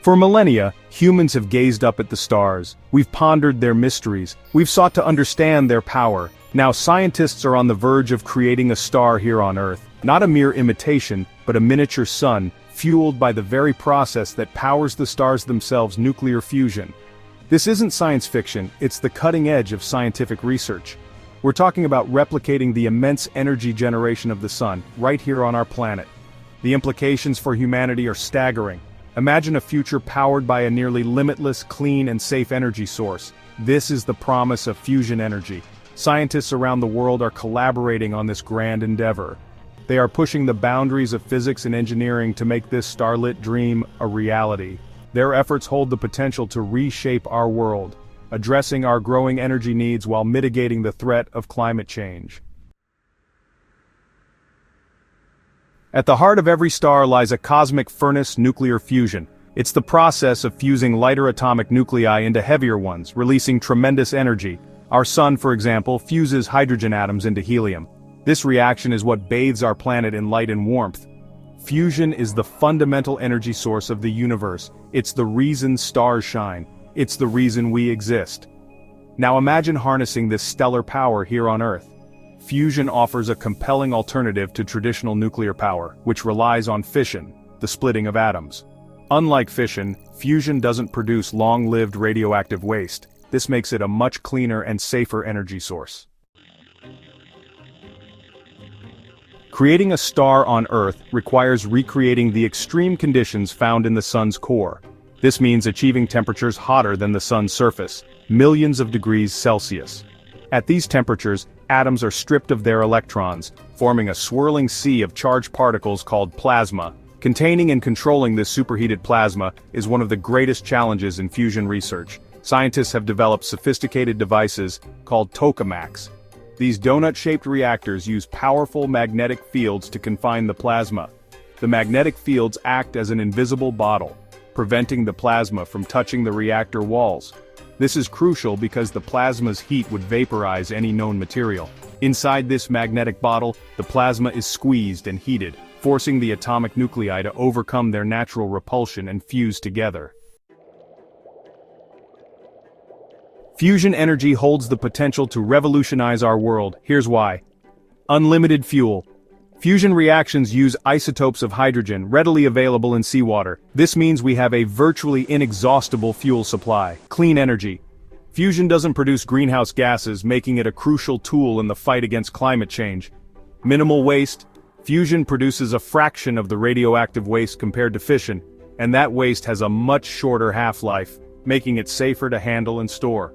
For millennia, humans have gazed up at the stars. We've pondered their mysteries. We've sought to understand their power. Now scientists are on the verge of creating a star here on Earth. Not a mere imitation, but a miniature sun, fueled by the very process that powers the stars themselves, nuclear fusion. This isn't science fiction, it's the cutting edge of scientific research. We're talking about replicating the immense energy generation of the sun, right here on our planet. The implications for humanity are staggering. Imagine a future powered by a nearly limitless, clean and safe energy source. This is the promise of fusion energy. Scientists around the world are collaborating on this grand endeavor. They are pushing the boundaries of physics and engineering to make this starlit dream a reality. Their efforts hold the potential to reshape our world, addressing our growing energy needs while mitigating the threat of climate change. At the heart of every star lies a cosmic furnace, nuclear fusion. It's the process of fusing lighter atomic nuclei into heavier ones, releasing tremendous energy. Our sun, for example, fuses hydrogen atoms into helium. This reaction is what bathes our planet in light and warmth. Fusion is the fundamental energy source of the universe. It's the reason stars shine. It's the reason we exist. Now imagine harnessing this stellar power here on Earth. Fusion offers a compelling alternative to traditional nuclear power, which relies on fission, the splitting of atoms. Unlike fission, fusion doesn't produce long-lived radioactive waste. This makes it a much cleaner and safer energy source. Creating a star on Earth requires recreating the extreme conditions found in the sun's core. This means achieving temperatures hotter than the sun's surface, millions of degrees Celsius. At these temperatures, atoms are stripped of their electrons, forming a swirling sea of charged particles called plasma. Containing and controlling this superheated plasma is one of the greatest challenges in fusion research. Scientists have developed sophisticated devices called tokamaks. These donut-shaped reactors use powerful magnetic fields to confine the plasma. The magnetic fields act as an invisible bottle, preventing the plasma from touching the reactor walls. This is crucial because the plasma's heat would vaporize any known material. Inside this magnetic bottle, the plasma is squeezed and heated, forcing the atomic nuclei to overcome their natural repulsion and fuse together. Fusion energy holds the potential to revolutionize our world. Here's why. Unlimited fuel. Fusion reactions use isotopes of hydrogen readily available in seawater. This means we have a virtually inexhaustible fuel supply. Clean energy. Fusion doesn't produce greenhouse gases, making it a crucial tool in the fight against climate change. Minimal waste. Fusion produces a fraction of the radioactive waste compared to fission, and that waste has a much shorter half-life, making it safer to handle and store.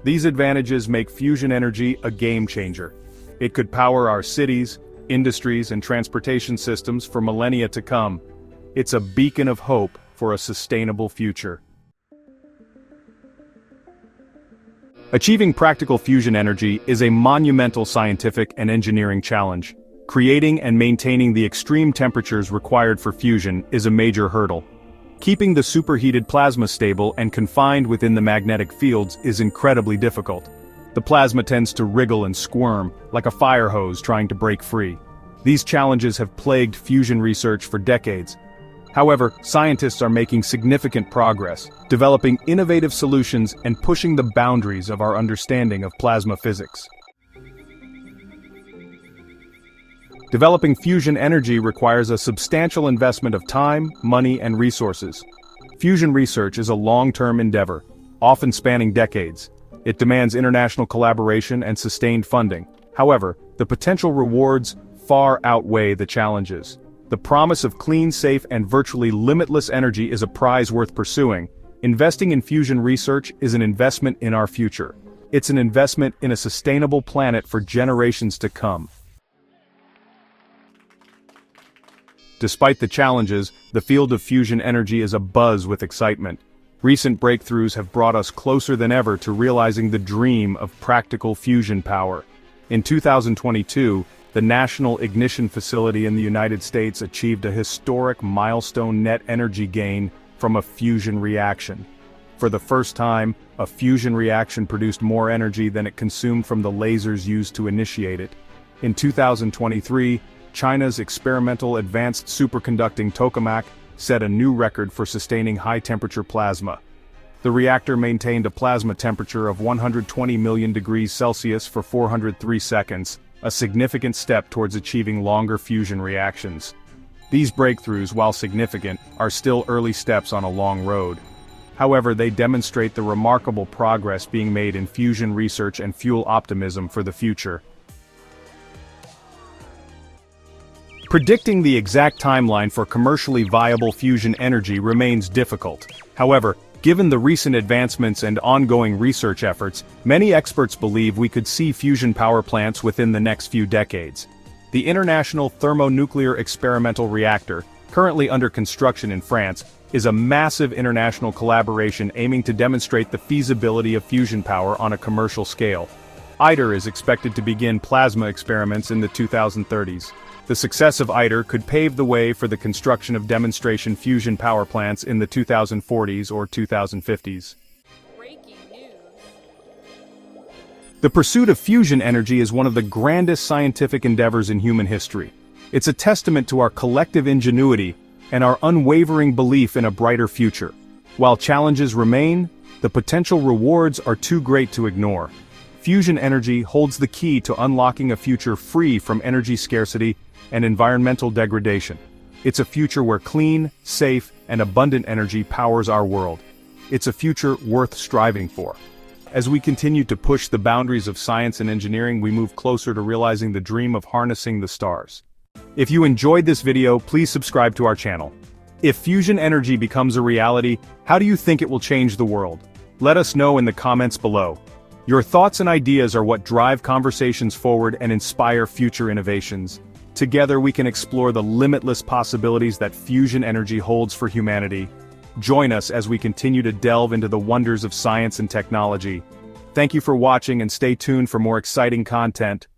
These advantages make fusion energy a game-changer. It could power our cities, industries, and transportation systems for millennia to come. It's a beacon of hope for a sustainable future. Achieving practical fusion energy is a monumental scientific and engineering challenge. Creating and maintaining the extreme temperatures required for fusion is a major hurdle. Keeping the superheated plasma stable and confined within the magnetic fields is incredibly difficult. The plasma tends to wriggle and squirm, like a fire hose trying to break free. These challenges have plagued fusion research for decades. However, scientists are making significant progress, developing innovative solutions and pushing the boundaries of our understanding of plasma physics. Developing fusion energy requires a substantial investment of time, money, and resources. Fusion research is a long-term endeavor, often spanning decades. It demands international collaboration and sustained funding. However, the potential rewards far outweigh the challenges. The promise of clean, safe, and virtually limitless energy is a prize worth pursuing. Investing in fusion research is an investment in our future. It's an investment in a sustainable planet for generations to come. Despite the challenges, the field of fusion energy is abuzz with excitement. Recent breakthroughs have brought us closer than ever to realizing the dream of practical fusion power. In 2022, the National Ignition Facility in the United States achieved a historic milestone net energy gain from a fusion reaction. For the first time, a fusion reaction produced more energy than it consumed from the lasers used to initiate it. In 2023, China's experimental advanced superconducting tokamak set a new record for sustaining high-temperature plasma. The reactor maintained a plasma temperature of 120 million degrees Celsius for 403 seconds, a significant step towards achieving longer fusion reactions. These breakthroughs, while significant, are still early steps on a long road. However, they demonstrate the remarkable progress being made in fusion research and fuel optimism for the future. Predicting the exact timeline for commercially viable fusion energy remains difficult. However, given the recent advancements and ongoing research efforts, many experts believe we could see fusion power plants within the next few decades. The International Thermonuclear Experimental Reactor, currently under construction in France, is a massive international collaboration aiming to demonstrate the feasibility of fusion power on a commercial scale. ITER is expected to begin plasma experiments in the 2030s. The success of ITER could pave the way for the construction of demonstration fusion power plants in the 2040s or 2050s. Breaking news. The pursuit of fusion energy is one of the grandest scientific endeavors in human history. It's a testament to our collective ingenuity and our unwavering belief in a brighter future. While challenges remain, the potential rewards are too great to ignore. Fusion energy holds the key to unlocking a future free from energy scarcity and environmental degradation. It's a future where clean, safe, and abundant energy powers our world. It's a future worth striving for. As we continue to push the boundaries of science and engineering, we move closer to realizing the dream of harnessing the stars. If you enjoyed this video, please subscribe to our channel. If fusion energy becomes a reality, how do you think it will change the world? Let us know in the comments below. Your thoughts and ideas are what drive conversations forward and inspire future innovations. Together we can explore the limitless possibilities that fusion energy holds for humanity. Join us as we continue to delve into the wonders of science and technology. Thank you for watching and stay tuned for more exciting content.